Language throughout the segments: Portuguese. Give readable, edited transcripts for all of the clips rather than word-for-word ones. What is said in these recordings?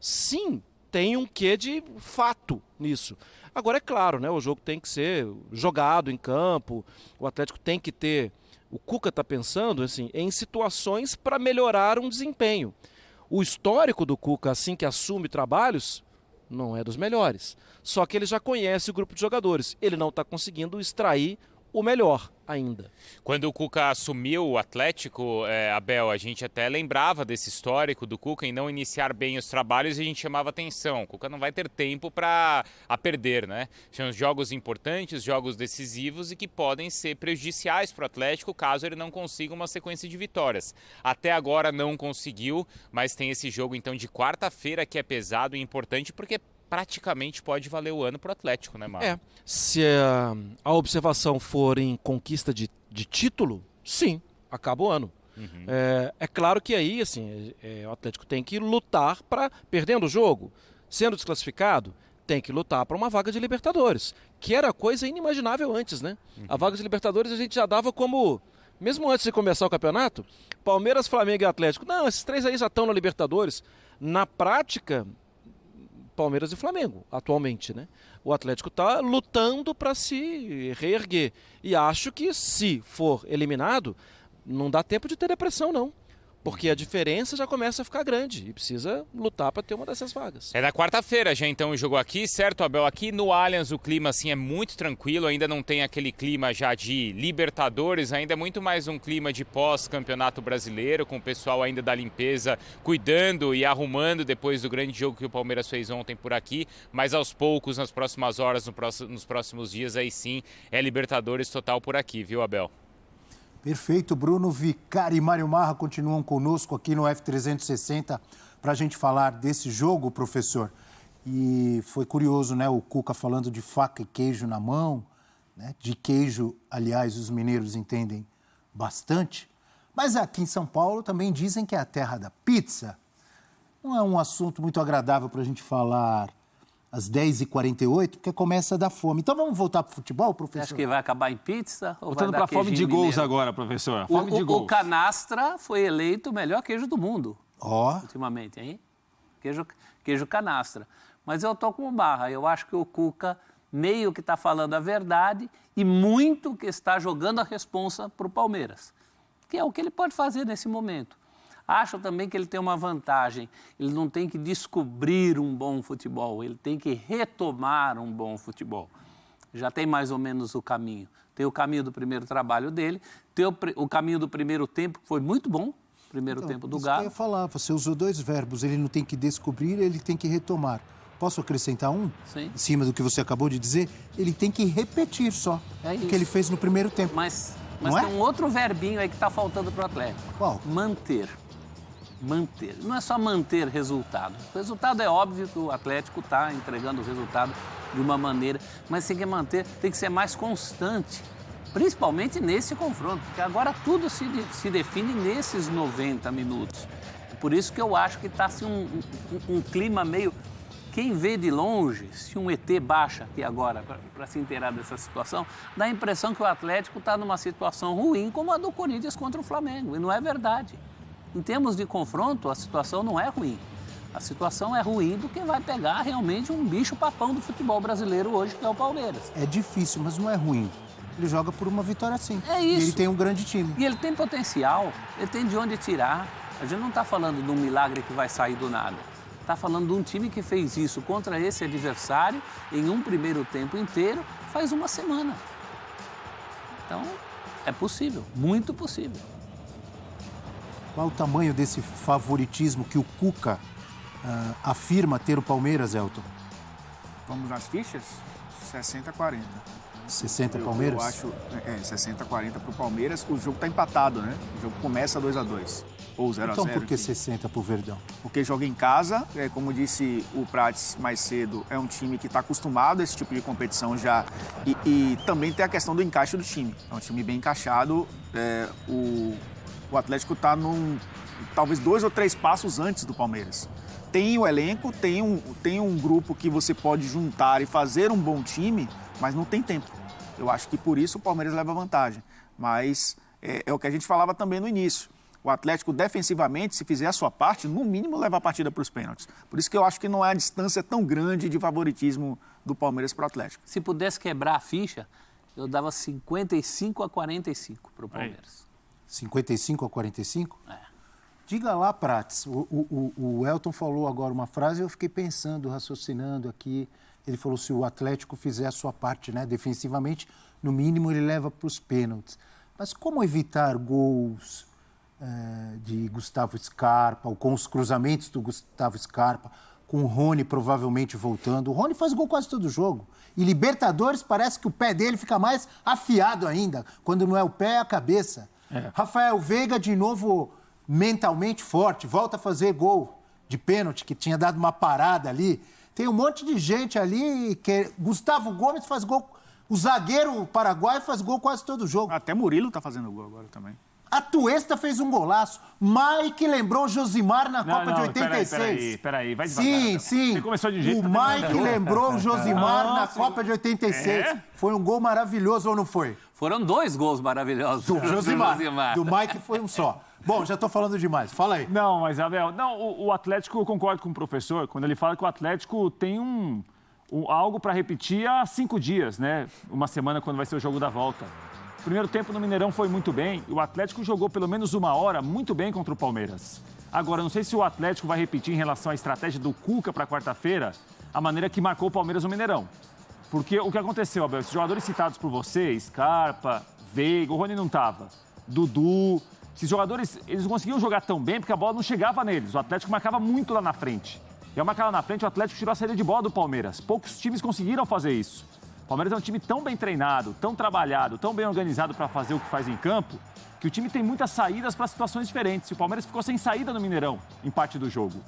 sim, tem um quê de fato nisso. Agora, é claro, né, o jogo tem que ser jogado em campo, o Atlético tem que ter... O Cuca está pensando assim, em situações para melhorar um desempenho. O histórico do Cuca, assim que assume trabalhos, não é dos melhores. Só que ele já conhece o grupo de jogadores. Ele não está conseguindo extrair o melhor ainda. Quando o Cuca assumiu o Atlético, Abel, a gente até lembrava desse histórico do Cuca em não iniciar bem os trabalhos e a gente chamava atenção. O Cuca não vai ter tempo para perder, né? São jogos importantes, jogos decisivos e que podem ser prejudiciais para o Atlético caso ele não consiga uma sequência de vitórias. Até agora não conseguiu, mas tem esse jogo então de quarta-feira que é pesado e importante porque praticamente pode valer o ano para o Atlético, né, Marco? Se a observação for em conquista de título, sim, acaba o ano. Uhum. É claro que aí, assim, o Atlético tem que lutar para, perdendo o jogo, sendo desclassificado, tem que lutar para uma vaga de Libertadores, que era coisa inimaginável antes, né? Uhum. A vaga de Libertadores a gente já dava como, mesmo antes de começar o campeonato, Palmeiras, Flamengo e Atlético. Não, esses três aí já estão na Libertadores. Na prática... Palmeiras e Flamengo, atualmente, né? O Atlético está lutando para se reerguer. E acho que, se for eliminado, não dá tempo de ter depressão, não. Porque a diferença já começa a ficar grande e precisa lutar para ter uma dessas vagas. É na quarta-feira já então o jogo aqui, certo, Abel? Aqui no Allianz o clima assim é muito tranquilo, ainda não tem aquele clima já de Libertadores, ainda é muito mais um clima de pós-campeonato brasileiro, com o pessoal ainda da limpeza cuidando e arrumando depois do grande jogo que o Palmeiras fez ontem por aqui, mas aos poucos, nas próximas horas, nos próximos dias, aí sim é Libertadores total por aqui, viu, Abel? Perfeito, Bruno Vicari e Mário Marra continuam conosco aqui no F360 para a gente falar desse jogo, professor. E foi curioso, né, o Cuca falando de faca e queijo na mão, né? De queijo, aliás, os mineiros entendem bastante. Mas aqui em São Paulo também dizem que é a terra da pizza. Não é um assunto muito agradável para a gente falar às 10h48, porque começa a dar fome. Então vamos voltar para o futebol, professor? Acho que vai acabar em pizza? Voltando para a fome de gols agora, professor. Fome de gols. O Canastra foi eleito o melhor queijo do mundo, ultimamente, hein? Queijo Canastra. Mas eu tô com o Barra. Eu acho que o Cuca meio que está falando a verdade e muito que está jogando a responsa para o Palmeiras, que é o que ele pode fazer nesse momento. Acho também que ele tem uma vantagem, ele não tem que descobrir um bom futebol, ele tem que retomar um bom futebol. Já tem mais ou menos o caminho. Tem o caminho do primeiro trabalho dele, tem o caminho do primeiro tempo, que foi muito bom, primeiro tempo do Galo. Eu ia falar, você usou dois verbos, ele não tem que descobrir, ele tem que retomar. Posso acrescentar um? Sim. Em cima do que você acabou de dizer? Ele tem que repetir só o que ele fez no primeiro tempo. Mas não tem é? um outro verbinho aí que está faltando para o Atlético. Qual? Manter. Manter. Não é só manter resultado. O resultado é óbvio que o Atlético está entregando o resultado de uma maneira, mas tem que manter, tem que ser mais constante, principalmente nesse confronto, porque agora tudo se define nesses 90 minutos. Por isso que eu acho que está assim, um clima meio... Quem vê de longe, se um ET baixa aqui agora para se inteirar dessa situação, dá a impressão que o Atlético está numa situação ruim como a do Corinthians contra o Flamengo, e não é verdade. Em termos de confronto, a situação não é ruim. A situação é ruim porque vai pegar realmente um bicho-papão do futebol brasileiro hoje, que é o Palmeiras. É difícil, mas não é ruim. Ele joga por uma vitória sim. É isso. E ele tem um grande time. E ele tem potencial, ele tem de onde tirar. A gente não está falando de um milagre que vai sair do nada. Está falando de um time que fez isso contra esse adversário em um primeiro tempo inteiro, faz uma semana. Então, é possível, muito possível. Qual o tamanho desse favoritismo que o Cuca afirma ter o Palmeiras, Elton? Vamos nas fichas? 60-40. 60 Palmeiras? Eu acho 60-40 para o Palmeiras. O jogo está empatado, né? O jogo começa 2-2 ou 0-0. Então por que 60 para o Verdão? Porque joga em casa, como disse o Prates mais cedo, é um time que está acostumado a esse tipo de competição já. E também tem a questão do encaixe do time. É um time bem encaixado. O Atlético está talvez 2 ou 3 passos antes do Palmeiras. Tem o elenco, tem um grupo que você pode juntar e fazer um bom time, mas não tem tempo. Eu acho que por isso o Palmeiras leva vantagem. Mas é o que a gente falava também no início. O Atlético, defensivamente, se fizer a sua parte, no mínimo leva a partida para os pênaltis. Por isso que eu acho que não é a distância tão grande de favoritismo do Palmeiras para o Atlético. Se pudesse quebrar a ficha, eu dava 55-45 para o Palmeiras. 55-45? É. Diga lá, Prats. O Elton falou agora uma frase e eu fiquei pensando, raciocinando aqui. Ele falou se o Atlético fizer a sua parte, né, defensivamente, no mínimo ele leva para os pênaltis. Mas como evitar gols de Gustavo Scarpa, ou com os cruzamentos do Gustavo Scarpa, com o Rony provavelmente voltando? O Rony faz gol quase todo jogo. E Libertadores parece que o pé dele fica mais afiado ainda. Quando não é o pé, é a cabeça. Rafael Veiga, de novo, mentalmente forte, volta a fazer gol de pênalti, que tinha dado uma parada ali. Tem um monte de gente ali que... Gustavo Gomes faz gol... O zagueiro paraguaio faz gol quase todo jogo. Até Murilo está fazendo gol agora também. Atuesta fez um golaço. Mike lembrou o Josimar na Copa de 86. Peraí, vai devagar. Sim. Você começou de jeito... O Mike lembrou o Josimar na Copa de 86. É? Foi um gol maravilhoso ou não foi? Foram 2 gols maravilhosos Do Josimar. Do Mike foi um só. Bom, já estou falando demais. Fala aí. Não, mas, Abel, o Atlético, eu concordo com o professor, quando ele fala que o Atlético tem algo para repetir há 5 dias, né? Uma semana quando vai ser o jogo da volta. O primeiro tempo no Mineirão foi muito bem e o Atlético jogou pelo menos 1 hora muito bem contra o Palmeiras. Agora, não sei se o Atlético vai repetir em relação à estratégia do Cuca para quarta-feira a maneira que marcou o Palmeiras no Mineirão. Porque o que aconteceu, Abel, esses jogadores citados por você, Scarpa, Veiga, o Rony não estava, Dudu, esses jogadores, eles não conseguiam jogar tão bem porque a bola não chegava neles. O Atlético marcava muito lá na frente. E ao marcar lá na frente, o Atlético tirou a saída de bola do Palmeiras. Poucos times conseguiram fazer isso. O Palmeiras é um time tão bem treinado, tão trabalhado, tão bem organizado para fazer o que faz em campo, que o time tem muitas saídas para situações diferentes. O Palmeiras ficou sem saída no Mineirão, em parte do jogo.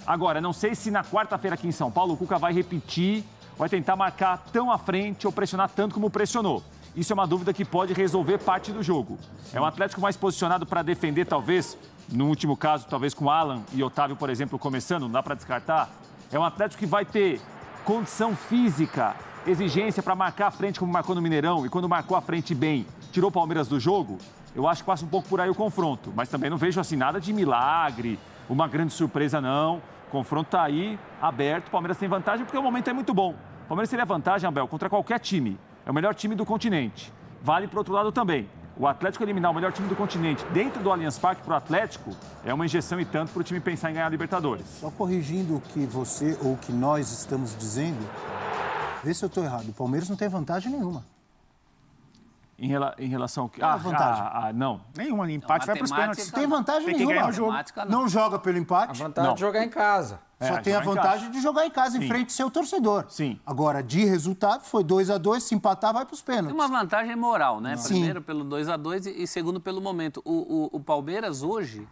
Agora, não sei se na quarta-feira aqui em São Paulo, o Cuca vai repetir, vai tentar marcar tão à frente ou pressionar tanto como pressionou. Isso é uma dúvida que pode resolver parte do jogo. É um Atlético mais posicionado para defender, talvez, no último caso, talvez com Alan e Otávio, por exemplo, começando, não dá para descartar. É um Atlético que vai ter condição física, exigência para marcar a frente como marcou no Mineirão e quando marcou a frente bem, tirou o Palmeiras do jogo. Eu acho que passa um pouco por aí o confronto, mas também não vejo assim nada de milagre, uma grande surpresa não. O confronto está aí, aberto, o Palmeiras tem vantagem porque o momento é muito bom. O Palmeiras teria vantagem, Abel, contra qualquer time. É o melhor time do continente. Vale para o outro lado também. O Atlético eliminar o melhor time do continente dentro do Allianz Parque para o Atlético é uma injeção e tanto para o time pensar em ganhar a Libertadores. Só corrigindo o que você ou o que nós estamos dizendo, vê se eu estou errado. O Palmeiras não tem vantagem nenhuma. Em relação ao que? Vantagem. Não. Nenhuma, empate vai para os pênaltis. Tem vantagem Tem que nenhuma. ganhar o jogo. Não joga pelo empate. A vantagem de jogar em casa. Só tem a vantagem de jogar em casa, em frente do seu torcedor. Sim. Agora, de resultado, foi 2-2, se empatar, vai para os pênaltis. Tem uma vantagem moral, né? Sim. Primeiro pelo 2-2 e segundo pelo momento. O Palmeiras hoje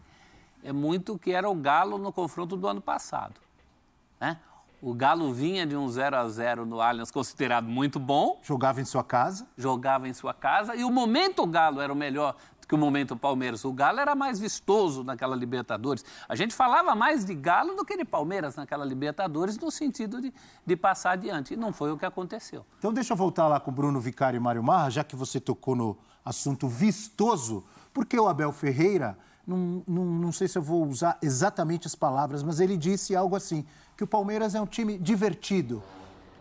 é muito o que era o Galo no confronto do ano passado, né? O Galo vinha de um 0-0 no Allianz, considerado muito bom. Jogava em sua casa. Jogava em sua casa. E o momento o Galo era o melhor do que o momento Palmeiras. O Galo era mais vistoso naquela Libertadores. A gente falava mais de Galo do que de Palmeiras naquela Libertadores, no sentido de passar adiante. E não foi o que aconteceu. Então deixa eu voltar lá com o Bruno Vicari e Mário Marra, já que você tocou no assunto vistoso, porque o Abel Ferreira, não sei se eu vou usar exatamente as palavras, mas ele disse algo assim, que o Palmeiras é um time divertido,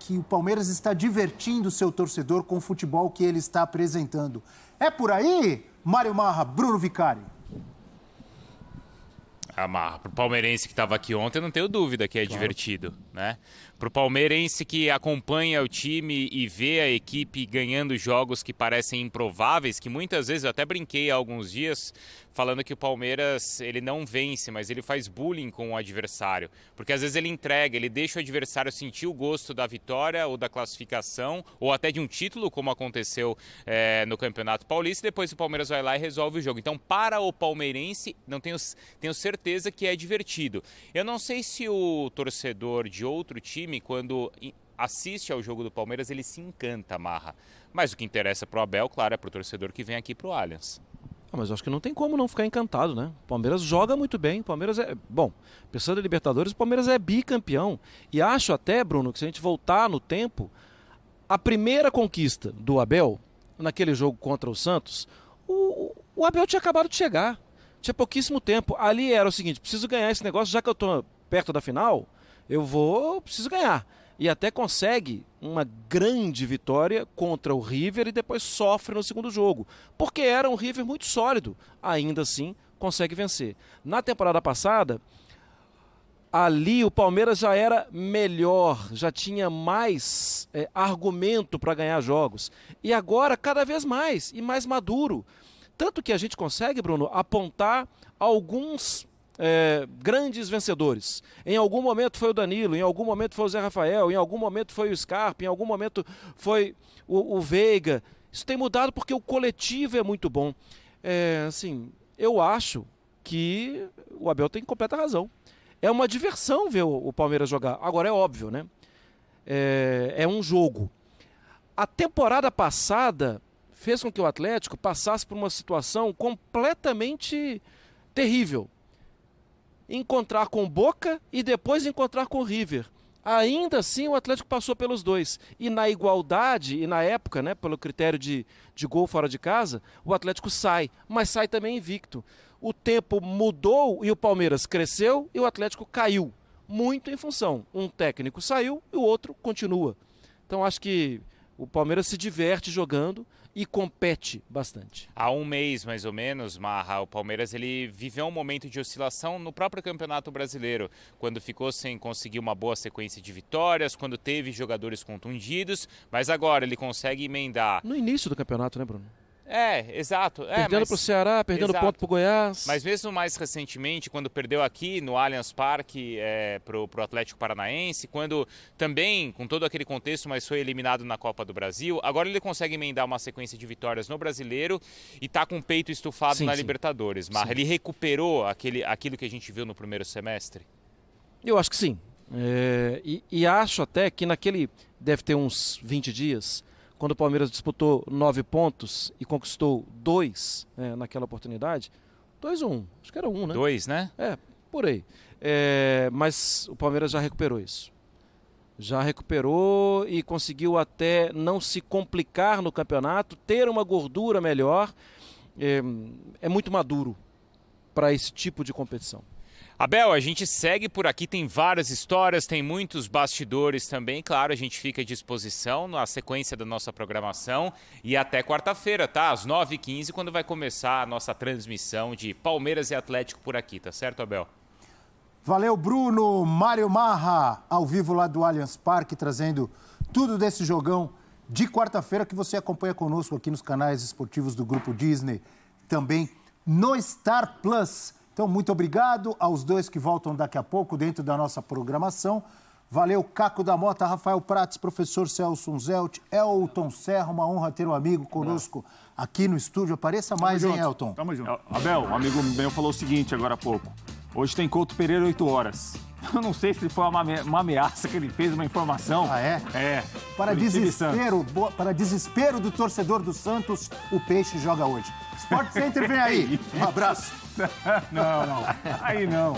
que o Palmeiras está divertindo o seu torcedor com o futebol que ele está apresentando. É por aí, Mário Marra, Bruno Vicari? Para o palmeirense que estava aqui ontem, não tenho dúvida que é divertido, né? Para o palmeirense que acompanha o time e vê a equipe ganhando jogos que parecem improváveis, que muitas vezes eu até brinquei há alguns dias falando que o Palmeiras ele não vence, mas ele faz bullying com o adversário, porque às vezes ele entrega, ele deixa o adversário sentir o gosto da vitória ou da classificação ou até de um título, como aconteceu no Campeonato Paulista, e depois o Palmeiras vai lá e resolve o jogo. Então, para o palmeirense, tenho certeza que é divertido. Eu não sei se o torcedor de outro time, quando assiste ao jogo do Palmeiras, ele se encanta, Marra. Mas o que interessa para o Abel, claro, é para o torcedor que vem aqui para o Allianz. Mas eu acho que não tem como não ficar encantado, né? O Palmeiras joga muito bem, o Palmeiras é... Bom, pensando em Libertadores, o Palmeiras é bicampeão. E acho até, Bruno, que se a gente voltar no tempo, a primeira conquista do Abel, naquele jogo contra o Santos, o Abel tinha acabado de chegar. Tinha pouquíssimo tempo. Ali era o seguinte, preciso ganhar esse negócio, já que eu estou perto da final, preciso ganhar. E até consegue uma grande vitória contra o River e depois sofre no segundo jogo. Porque era um River muito sólido. Ainda assim, consegue vencer. Na temporada passada, ali o Palmeiras já era melhor, já tinha mais argumento para ganhar jogos. E agora, cada vez mais, e mais maduro. Tanto que a gente consegue, Bruno, apontar alguns grandes vencedores. Em algum momento foi o Danilo, em algum momento foi o Zé Rafael, em algum momento foi o Scarpa, em algum momento foi o Veiga. Isso tem mudado porque o coletivo é muito bom. Assim, eu acho que o Abel tem completa razão. É uma diversão ver o Palmeiras jogar. Agora é óbvio, né? É um jogo. A temporada passada fez com que o Atlético passasse por uma situação completamente terrível. Encontrar com o Boca e depois encontrar com o River. Ainda assim o Atlético passou pelos dois. E na igualdade, e na época, né, pelo critério de gol fora de casa, o Atlético sai, mas sai também invicto. O tempo mudou e o Palmeiras cresceu e o Atlético caiu. Muito em função. Um técnico saiu e o outro continua. Então acho que o Palmeiras se diverte jogando e compete bastante. Há um mês, mais ou menos, Marra, o Palmeiras ele viveu um momento de oscilação no próprio Campeonato Brasileiro, quando ficou sem conseguir uma boa sequência de vitórias, quando teve jogadores contundidos, mas agora ele consegue emendar. No início do campeonato, né, Bruno? Exato. Perdendo para o Ceará, perdendo ponto para o Goiás. Mas mesmo mais recentemente, quando perdeu aqui no Allianz Parque para o Atlético Paranaense, quando também, com todo aquele contexto, mas foi eliminado na Copa do Brasil, agora ele consegue emendar uma sequência de vitórias no Brasileiro e está com o peito estufado na Libertadores. Mas ele recuperou aquilo que a gente viu no primeiro semestre? Eu acho que sim. E acho até que deve ter uns 20 dias, quando o Palmeiras disputou 9 pontos e conquistou 2 naquela oportunidade. 2-1, acho que era 1, né? 2, né? Por aí. Mas o Palmeiras já recuperou isso. Já recuperou e conseguiu até não se complicar no campeonato, ter uma gordura melhor. É muito maduro para esse tipo de competição. Abel, a gente segue por aqui, tem várias histórias, tem muitos bastidores também. Claro, a gente fica à disposição na sequência da nossa programação e até quarta-feira, tá? Às 9h15, quando vai começar a nossa transmissão de Palmeiras e Atlético por aqui, tá certo, Abel? Valeu, Bruno. Mário Marra, ao vivo lá do Allianz Parque, trazendo tudo desse jogão de quarta-feira que você acompanha conosco aqui nos canais esportivos do Grupo Disney, também no Star Plus. Então, muito obrigado aos dois que voltam daqui a pouco dentro da nossa programação. Valeu, Caco da Mota, Rafael Prates, professor Celso Zelt, Elton Serra, uma honra ter um amigo conosco aqui no estúdio. Apareça mais, hein, Elton? Tamo junto. Abel, um amigo meu falou o seguinte agora há pouco. Hoje tem Couto Pereira 8 horas. Eu não sei se foi uma ameaça que ele fez, uma informação. Ah, é? Para desespero do torcedor do Santos, o Peixe joga hoje. Sport Center vem aí. Um abraço. Não. Aí não.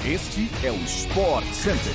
Este é o Sport Center.